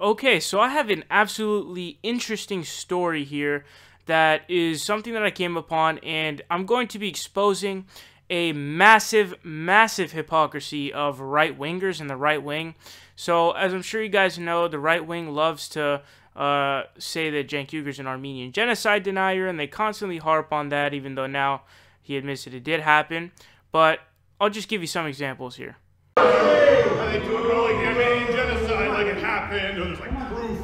Okay, so I have an absolutely interesting story here that is something that I came upon, and I'm going to be exposing a massive, massive hypocrisy of right-wingers and the right wing. So, as I'm sure you guys know, the right wing loves to say that Cenk Uygur's an Armenian genocide denier, and they constantly harp on that, even though now he admits that it did happen. But I'll just give you some examples here. Are they controlling the Armenian genocide like it happened, or there's like proof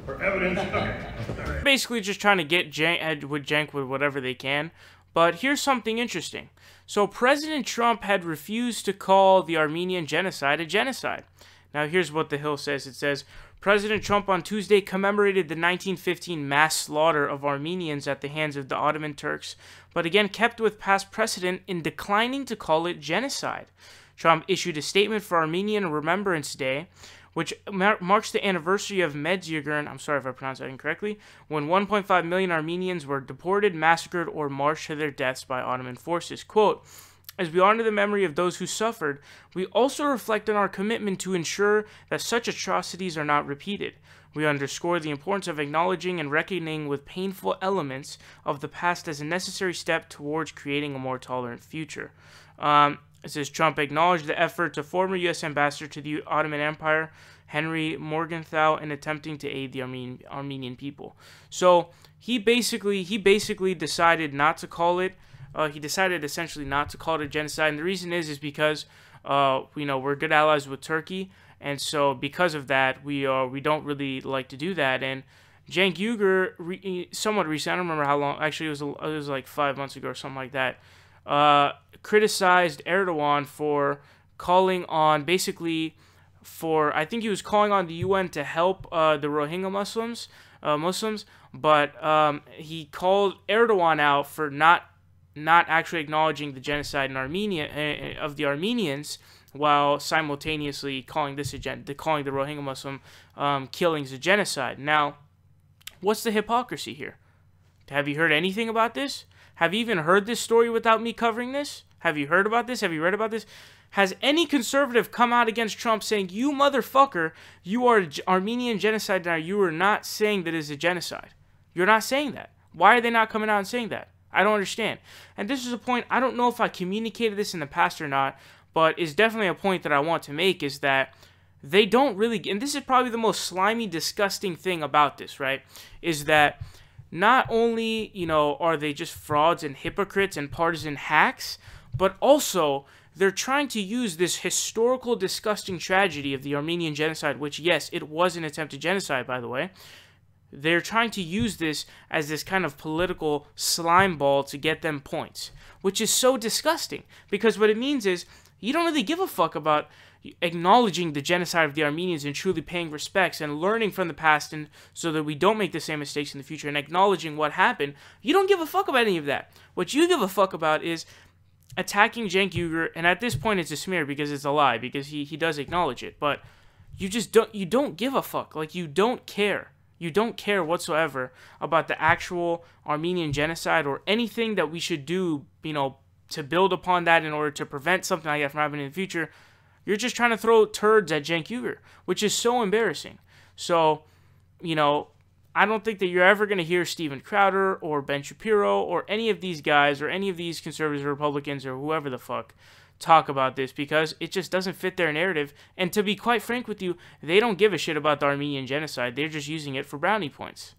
or evidence? Okay. Basically just trying to get Cenk with whatever they can. But here's something interesting. So President Trump had refused to call the Armenian genocide a genocide. Now here's what The Hill says. It says, President Trump on Tuesday commemorated the 1915 mass slaughter of Armenians at the hands of the Ottoman Turks, but again kept with past precedent in declining to call it genocide. Trump issued a statement for Armenian Remembrance Day, which marks the anniversary of Medjugorje, I'm sorry if I pronounced that incorrectly, when 1.5 million Armenians were deported, massacred, or marched to their deaths by Ottoman forces. Quote, as we honor the memory of those who suffered, we also reflect on our commitment to ensure that such atrocities are not repeated. We underscore the importance of acknowledging and reckoning with painful elements of the past as a necessary step towards creating a more tolerant future. It says Trump acknowledged the efforts of former U.S. ambassador to the Ottoman Empire, Henry Morgenthau, in attempting to aid the Armenian people. So he basically decided not to call it. He decided essentially not to call it a genocide, and the reason is because we're good allies with Turkey, and so because of that we don't really like to do that. And Cenk Uygur, somewhat recent, I don't remember how long. Actually, it was like 5 months ago or something like that. Criticized Erdogan for calling on I think he was calling on the UN to help the Rohingya Muslims, but he called Erdogan out for not actually acknowledging the genocide in Armenia of the Armenians, while simultaneously calling the Rohingya Muslim killings a genocide. Now, what's the hypocrisy here? Have you heard anything about this? Have you even heard this story without me covering this? Have you heard about this? Have you read about this? Has any conservative come out against Trump saying, you motherfucker, you are an Armenian genocide denier, you are not saying that it's a genocide? You're not saying that. Why are they not coming out and saying that? I don't understand. And this is a point, I don't know if I communicated this in the past or not, but it's definitely a point that I want to make, is that they don't really, and this is probably the most slimy, disgusting thing about this, right, is that not only, are they just frauds and hypocrites and partisan hacks, but also they're trying to use this historical, disgusting tragedy of the Armenian genocide, which, yes, it was an attempted genocide, by the way. They're trying to use this as this kind of political slime ball to get them points, which is so disgusting, because what it means is you don't really give a fuck about acknowledging the genocide of the Armenians and truly paying respects and learning from the past, and so that we don't make the same mistakes in the future, and acknowledging what happened. You don't give a fuck about any of that. What you give a fuck about is attacking Cenk Uygur, and at this point it's a smear because it's a lie, because he does acknowledge it, but you don't give a fuck. Like, you don't care. You don't care whatsoever about the actual Armenian genocide or anything that we should do, to build upon that in order to prevent something like that from happening in the future. You're just trying to throw turds at Cenk Uygur, which is so embarrassing. So, I don't think that you're ever going to hear Steven Crowder or Ben Shapiro or any of these guys or any of these conservatives or Republicans or whoever the fuck talk about this, because it just doesn't fit their narrative. And to be quite frank with you, they don't give a shit about the Armenian genocide. They're just using it for brownie points.